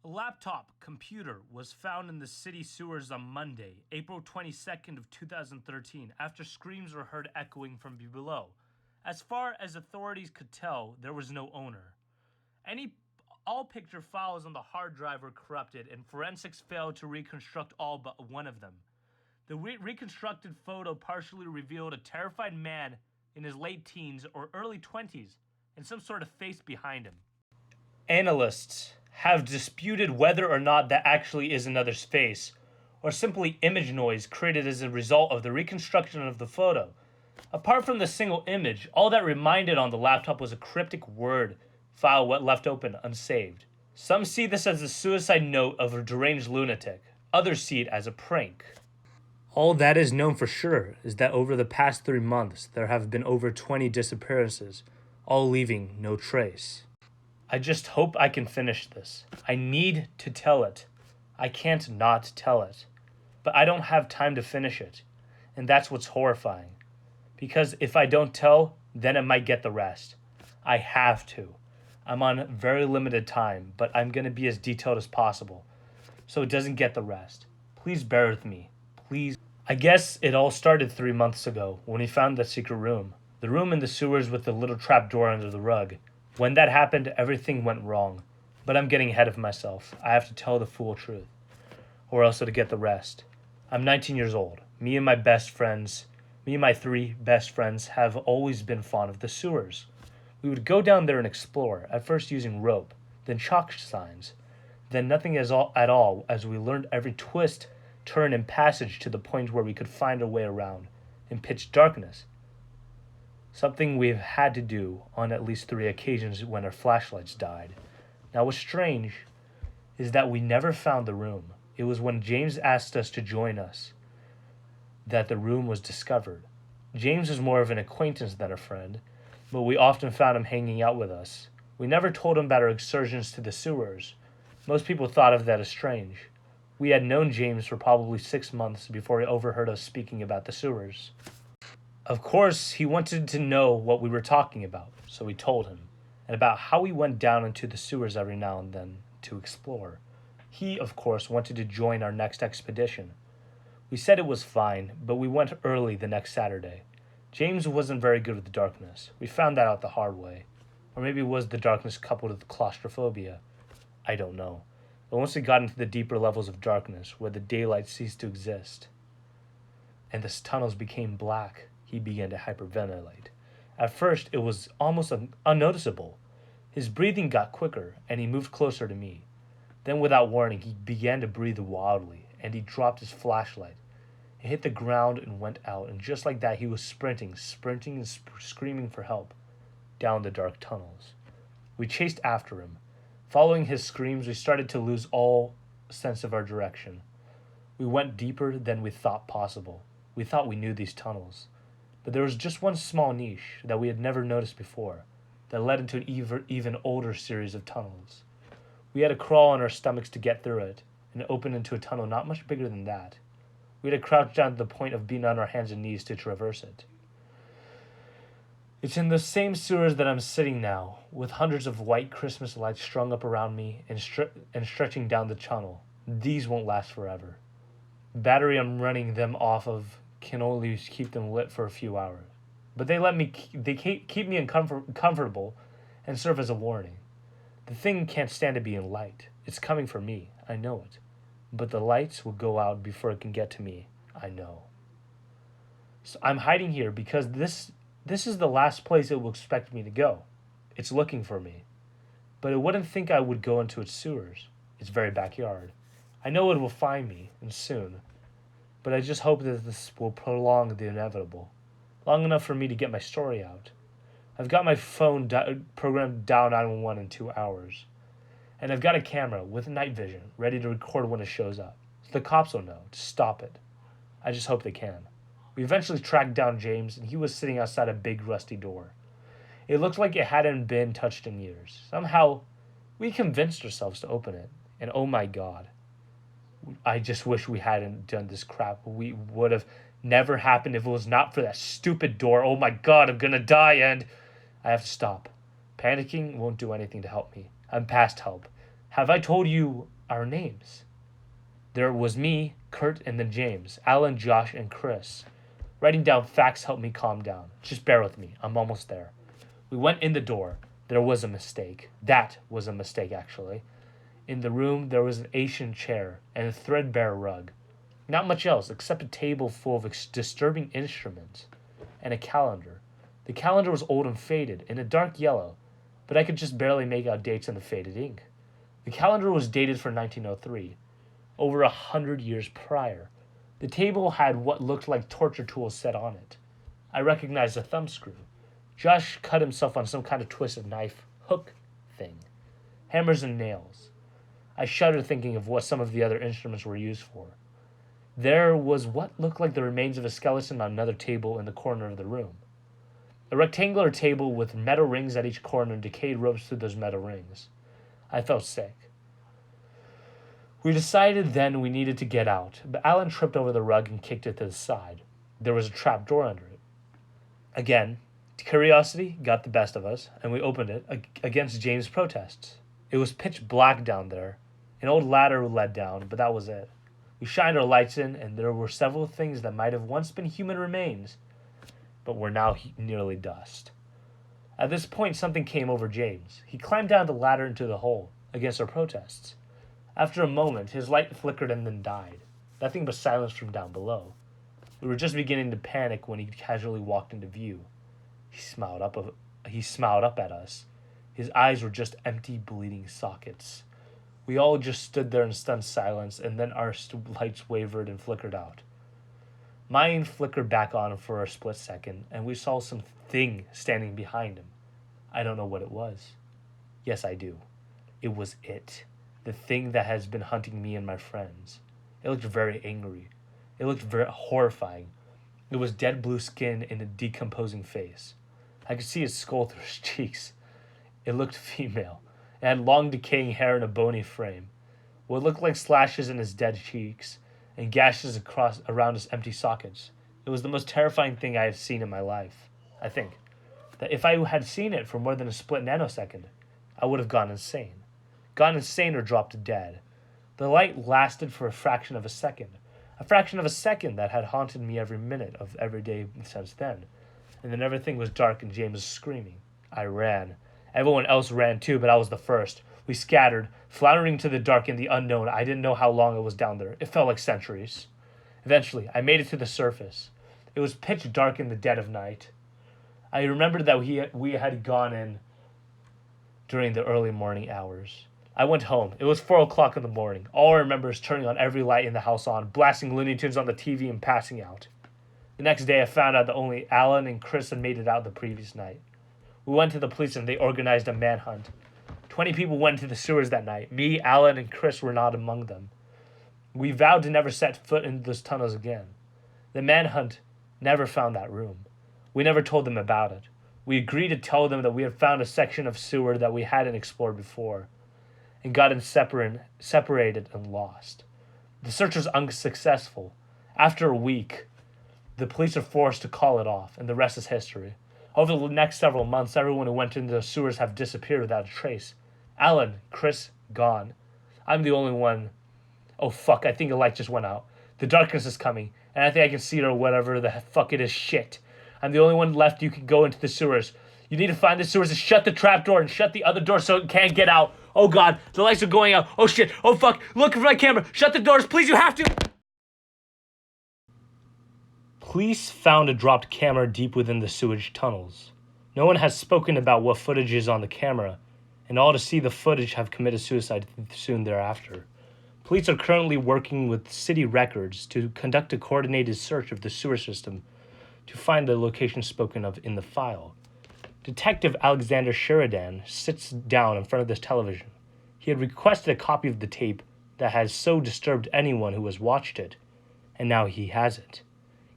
A laptop computer was found in the city sewers on Monday, April 22nd of 2013, after screams were heard echoing from below. As far as authorities could tell, there was no owner. All picture files on the hard drive were corrupted, and forensics failed to reconstruct all but one of them. The reconstructed photo partially revealed a terrified man in his late teens or early 20s, and some sort of face behind him. Analysts have disputed whether or not that actually is another's face, or simply image noise created as a result of the reconstruction of the photo. Apart from the single image, all that reminded on the laptop was a cryptic word file left open unsaved. Some see this as a suicide note of a deranged lunatic. Others see it as a prank. All that is known for sure is that over the past 3 months, there have been over 20 disappearances, all leaving no trace. I just hope I can finish this. I need to tell it. I can't not tell it. But I don't have time to finish it. And that's what's horrifying. Because if I don't tell, then it might get the rest. I have to. I'm on very limited time, but I'm going to be as detailed as possible, so it doesn't get the rest. Please bear with me. Please. I guess it all started 3 months ago when we found the secret room. The room in the sewers with the little trap door under the rug. When that happened, everything went wrong. But I'm getting ahead of myself. I have to tell the full truth, or else to get the rest. I'm 19 years old. Me and my 3 best friends have always been fond of the sewers. We would go down there and explore, at first using rope, then chalk signs, then nothing at all as we learned every twist, turn, and passage to the point where we could find our way around in pitch darkness. Something we've had to do on at least 3 occasions when our flashlights died. Now what's strange is that we never found the room. It was when James asked us to join us that the room was discovered. James was more of an acquaintance than a friend, but we often found him hanging out with us. We never told him about our excursions to the sewers. Most people thought of that as strange. We had known James for probably 6 months before he overheard us speaking about the sewers. Of course, he wanted to know what we were talking about, so we told him, and about how we went down into the sewers every now and then to explore. He, of course, wanted to join our next expedition. We said it was fine, but we went early the next Saturday. James wasn't very good with the darkness. We found that out the hard way. Or maybe it was the darkness coupled with claustrophobia. I don't know. But once we got into the deeper levels of darkness, where the daylight ceased to exist, and the tunnels became black, he began to hyperventilate. At first, it was almost unnoticeable. His breathing got quicker, and he moved closer to me. Then, without warning, he began to breathe wildly, and he dropped his flashlight. It hit the ground and went out, and just like that, he was sprinting and screaming for help down the dark tunnels. We chased after him. Following his screams, we started to lose all sense of our direction. We went deeper than we thought possible. We thought we knew these tunnels. But there was just one small niche that we had never noticed before that led into an even older series of tunnels. We had to crawl on our stomachs to get through it, and it opened into a tunnel not much bigger than that. We had to crouch down to the point of being on our hands and knees to traverse it. It's in the same sewers that I'm sitting now, with hundreds of white Christmas lights strung up around me and stretching down the tunnel. These won't last forever. The battery I'm running them off of can only keep them lit for a few hours. But they keep me comfortable and serve as a warning. The thing can't stand to be in light. It's coming for me. I know it. But the lights will go out before it can get to me. I know. So I'm hiding here because this is the last place it will expect me to go. It's looking for me. But it wouldn't think I would go into its sewers, its very backyard. I know it will find me, and soon. But I just hope that this will prolong the inevitable. Long enough for me to get my story out. I've got my phone programmed down 911 in 2 hours. And I've got a camera with night vision ready to record when it shows up. So the cops will know to stop it. I just hope they can. We eventually tracked down James, and he was sitting outside a big rusty door. It looked like it hadn't been touched in years. Somehow, we convinced ourselves to open it. And oh my God, I just wish we hadn't done this crap. We would have never happened if it was not for that stupid door. Oh my God, I'm gonna die, and I have to stop. Panicking won't do anything to help me. I'm past help. Have I told you our names. There was me, Kurt, and then James, Alan, Josh, and Chris. Writing down facts helped me calm down. Just bear with me. I'm almost there. We went in the door. There was a mistake. That was a mistake, actually. In the room, there was an Asian chair and a threadbare rug. Not much else except a table full of disturbing instruments and a calendar. The calendar was old and faded, in a dark yellow, but I could just barely make out dates in the faded ink. The calendar was dated for 1903, over 100 years prior. The table had what looked like torture tools set on it. I recognized a thumbscrew. Josh cut himself on some kind of twisted knife hook thing. Hammers and nails. I shuddered thinking of what some of the other instruments were used for. There was what looked like the remains of a skeleton on another table in the corner of the room. A rectangular table with metal rings at each corner and decayed ropes through those metal rings. I felt sick. We decided then we needed to get out, but Alan tripped over the rug and kicked it to the side. There was a trap door under it. Again, curiosity got the best of us, and we opened it against James' protests. It was pitch black down there. An old ladder led down, but that was it. We shined our lights in, and there were several things that might have once been human remains, but were now nearly dust. At this point, something came over James. He climbed down the ladder into the hole, against our protests. After a moment, his light flickered and then died. Nothing but silence from down below. We were just beginning to panic when he casually walked into view. He smiled up at us. His eyes were just empty, bleeding sockets. We all just stood there in stunned silence, and then our lights wavered and flickered out. Mine flickered back on for a split second, and we saw something standing behind him. I don't know what it was. Yes, I do. It was it. The thing that has been hunting me and my friends. It looked very angry. It looked very horrifying. It was dead blue skin and a decomposing face. I could see his skull through his cheeks. It looked female. It had long decaying hair and a bony frame. What looked like slashes in his dead cheeks and gashes around his empty sockets. It was the most terrifying thing I had seen in my life. I think that if I had seen it for more than a split nanosecond, I would have gone insane. Gone insane or dropped dead. The light lasted for a fraction of a second that had haunted me every minute of every day since then. And then everything was dark and James was screaming. I ran. Everyone else ran too, but I was the first. We scattered, floundering to the dark and the unknown. I didn't know how long it was down there. It felt like centuries. Eventually, I made it to the surface. It was pitch dark in the dead of night. I remembered that we had gone in during the early morning hours. I went home. It was 4 o'clock in the morning. All I remember is turning on every light in the house on, blasting Looney Tunes on the TV and passing out. The next day I found out that only Alan and Chris had made it out the previous night. We went to the police and they organized a manhunt. 20 people went into the sewers that night. Me, Alan, and Chris were not among them. We vowed to never set foot into those tunnels again. The manhunt never found that room. We never told them about it. We agreed to tell them that we had found a section of sewer that we hadn't explored before, and gotten separated and lost. The search was unsuccessful. After a week, the police are forced to call it off, and the rest is history. Over the next several months, everyone who went into the sewers have disappeared without a trace. Alan, Chris, gone. I'm the only one. Oh fuck, I think a light just went out. The darkness is coming, and I think I can see it or whatever the fuck it is. Shit. I'm the only one left. You can go into the sewers. You need to find the sewers and shut the trap door and shut the other door so it can't get out. Oh god, the lights are going out. Oh shit, oh fuck, look for my camera. Shut the doors, please, you have to. Police found a dropped camera deep within the sewage tunnels. No one has spoken about what footage is on the camera, and all to see the footage have committed suicide soon thereafter. Police are currently working with city records to conduct a coordinated search of the sewer system to find the location spoken of in the file. Detective Alexander Sheridan sits down in front of this television. He had requested a copy of the tape that has so disturbed anyone who has watched it, and now he has it.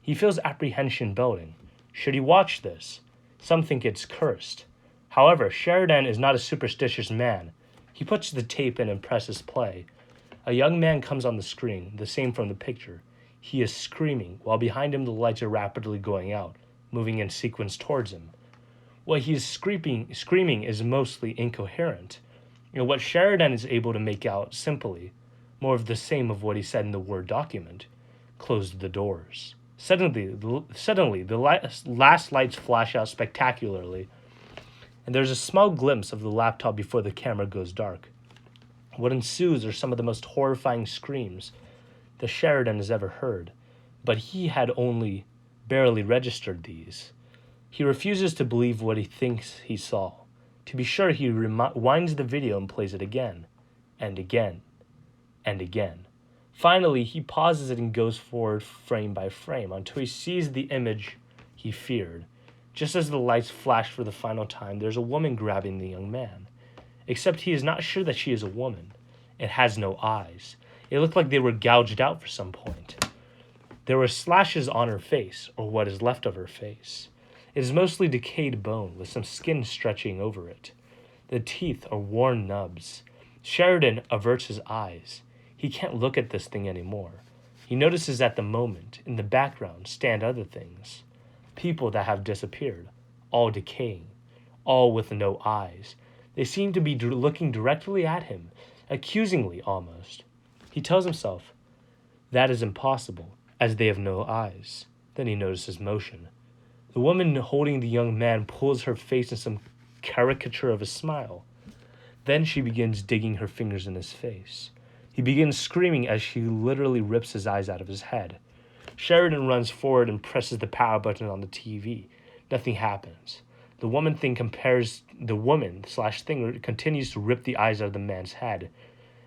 He feels apprehension building. Should he watch this? Some think it's cursed. However, Sheridan is not a superstitious man. He puts the tape in and presses play. A young man comes on the screen, the same from the picture. He is screaming, while behind him the lights are rapidly going out, moving in sequence towards him. What he is screaming is mostly incoherent. What Sheridan is able to make out simply, more of the same of what he said in the Word document, closed the doors. Suddenly, the last lights flash out spectacularly, and there's a small glimpse of the laptop before the camera goes dark. What ensues are some of the most horrifying screams that Sheridan has ever heard, but he had only barely registered these. He refuses to believe what he thinks he saw. To be sure, he rewinds the video and plays it again, and again, and again. Finally, he pauses it and goes forward frame by frame until he sees the image he feared. Just as the lights flash for the final time, there's a woman grabbing the young man. Except he is not sure that she is a woman. It has no eyes. It looked like they were gouged out for some point. There were slashes on her face, or what is left of her face. It is mostly decayed bone, with some skin stretching over it. The teeth are worn nubs. Sheridan averts his eyes. He can't look at this thing anymore. He notices at the moment, in the background, stand other things. People that have disappeared, all decaying, all with no eyes. They seem to be looking directly at him, accusingly almost. He tells himself, that is impossible, as they have no eyes. Then he notices motion. The woman holding the young man pulls her face in some caricature of a smile. Then she begins digging her fingers in his face. He begins screaming as she literally rips his eyes out of his head. Sheridan runs forward and presses the power button on the TV. Nothing happens. The woman/thing continues to rip the eyes out of the man's head,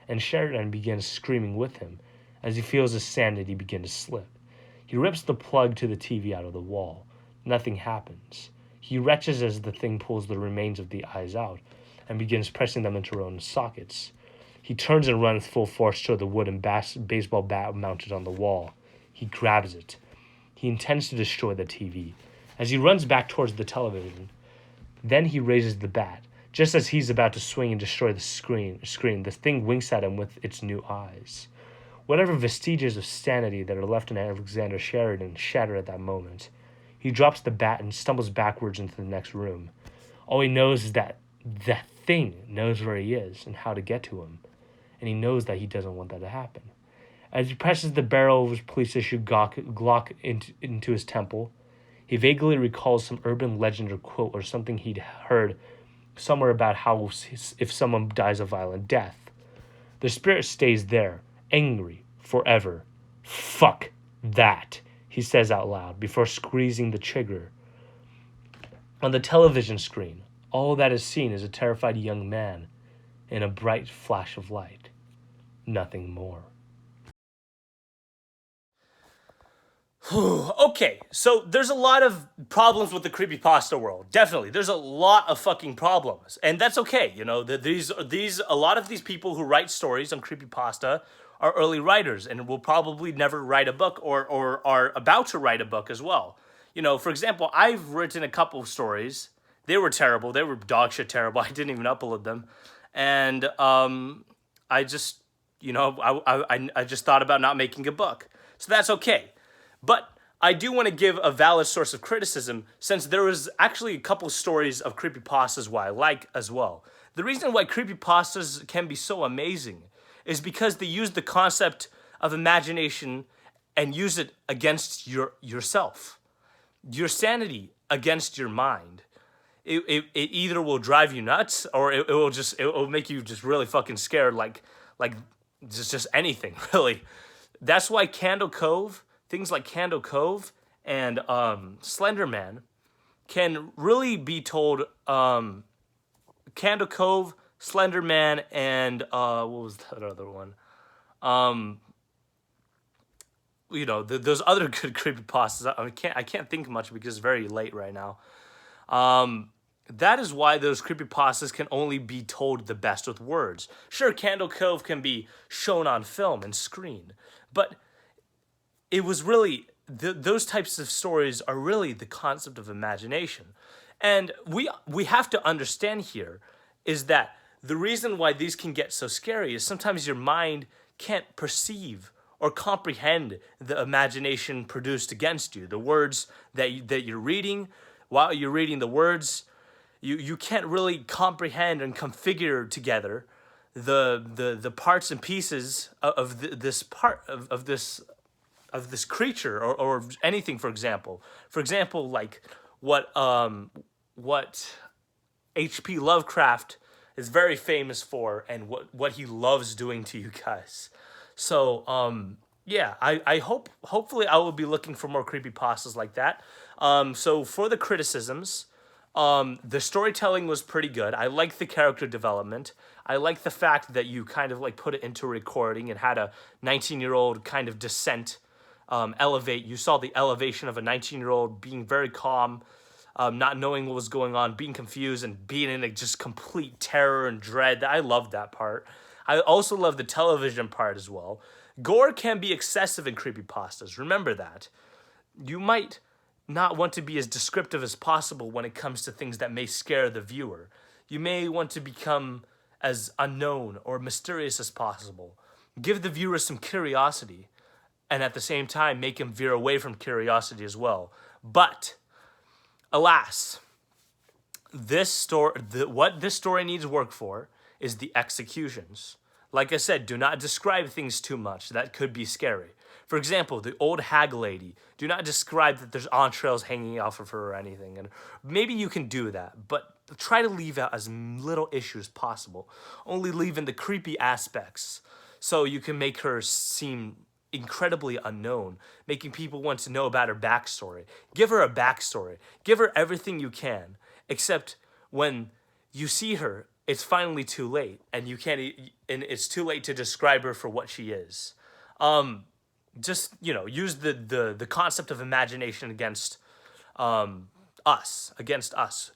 and Sheridan begins screaming with him as he feels his sanity begin to slip. He rips the plug to the TV out of the wall. Nothing happens. He retches as the thing pulls the remains of the eyes out and begins pressing them into their own sockets. He turns and runs full force toward the wooden baseball bat mounted on the wall. He grabs it. He intends to destroy the TV. As he runs back towards the television, then he raises the bat. Just as he's about to swing and destroy the screen, the thing winks at him with its new eyes. Whatever vestiges of sanity that are left in Alexander Sheridan shatter at that moment. He drops the bat and stumbles backwards into the next room. All he knows is that that thing knows where he is and how to get to him. And he knows that he doesn't want that to happen. As he presses the barrel of his police-issue Glock into his temple, he vaguely recalls some urban legend or quote or something he'd heard somewhere about how if someone dies a violent death, the spirit stays there, angry, forever. Fuck that, he says out loud before squeezing the trigger. On the television screen, all that is seen is a terrified young man in a bright flash of light. Nothing more. Okay, so there's a lot of problems with the creepypasta world. Definitely, there's a lot of fucking problems, and that's okay. You know, a lot of these people who write stories on creepypasta are early writers, and will probably never write a book or are about to write a book as well. You know, for example, I've written a couple of stories. They were terrible. They were dog shit terrible. I didn't even upload them, and I just, you know, I just thought about not making a book, so that's okay. But I do want to give a valid source of criticism, since there was actually a couple stories of creepypastas why I like as well. The reason why creepypastas can be so amazing is because they use the concept of imagination and use it against yourself, your sanity against your mind. It either will drive you nuts, or it will make you just really fucking scared, like just anything really. That's why things like Candle Cove and Slender Man can really be told. Candle Cove, Slender Man, and what was that other one? You know, those other good creepypastas. I can't think much because it's very late right now. That is why those creepypastas can only be told the best with words. Sure, Candle Cove can be shown on film and screen, but it was really, those types of stories are really the concept of imagination. And we have to understand here is that the reason why these can get so scary is sometimes your mind can't perceive or comprehend the imagination produced against you. The words that you're reading, while you're reading the words, you can't really comprehend and configure together the parts and pieces this part of this creature or anything. For example, like what H.P. Lovecraft is very famous for, and what he loves doing to you guys. So yeah, I hopefully I will be looking for more creepypastas like that. So for the criticisms, the storytelling was pretty good. I liked the character development. I liked the fact that you kind of like put it into recording and had a 19-year-old kind of descent, elevate. You saw the elevation of a 19-year-old being very calm, not knowing what was going on, being confused, and being in like just complete terror and dread. I loved that part. I also love the television part as well. Gore can be excessive in creepypastas. Remember that. You might not want to be as descriptive as possible when it comes to things that may scare the viewer. You may want to become as unknown or mysterious as possible. Give the viewer some curiosity, and at the same time make him veer away from curiosity as well. But alas, what this story needs work for is the executions. Like I said, do not describe things too much. That could be scary. For example, the old hag lady. Do not describe that there's entrails hanging off of her or anything. And maybe you can do that, but try to leave out as little issues as possible. Only leave in the creepy aspects so you can make her seem incredibly unknown, making people want to know about her backstory. Give her a backstory. Give her everything you can, except when you see her, it's finally too late, and you can't. And it's too late to describe her for what she is. Just use the concept of imagination against us. Against us.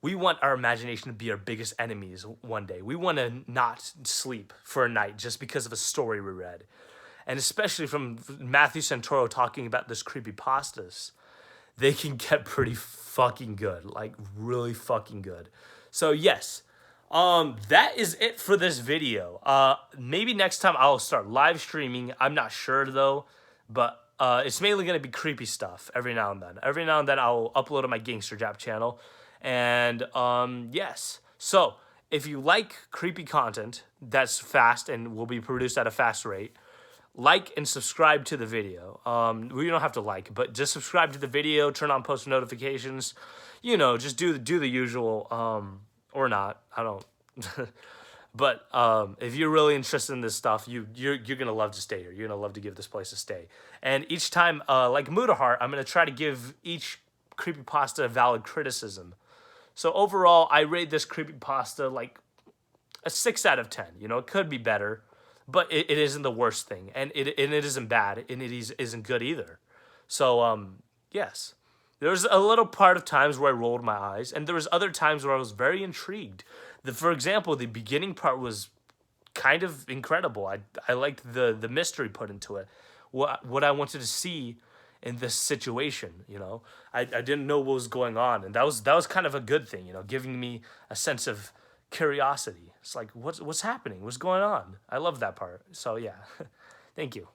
We want our imagination to be our biggest enemies one day. We want to not sleep for a night just because of a story we read. And especially from Matthew Santoro talking about this creepypastas, they can get pretty fucking good. Like, really fucking good. So, yes. That is it for this video. Maybe next time I'll start live streaming. I'm not sure, though. But it's mainly going to be creepy stuff every now and then. Every now and then I'll upload on my Gangster Jap channel. And, yes. So, if you like creepy content that's fast and will be produced at a fast rate, like and subscribe to the video. Well, you don't have to like, but just subscribe to the video, turn on post notifications. Just do the usual, or not. I don't. But if you're really interested in this stuff, you're gonna love to stay here. You're gonna love to give this place a stay. And each time, like Mudahart, I'm gonna try to give each creepypasta a valid criticism. So overall, I rate this creepypasta like a 6 out of 10. It could be better, but it isn't the worst thing, and it isn't bad, and it isn't good either. So yes. There was a little part of times where I rolled my eyes, and there was other times where I was very intrigued. For example, the beginning part was kind of incredible. I liked the mystery put into it, what I wanted to see in this situation. I didn't know what was going on, and that was kind of a good thing. Giving me a sense of curiosity. It's like, what's happening? What's going on? I love that part. So yeah, thank you.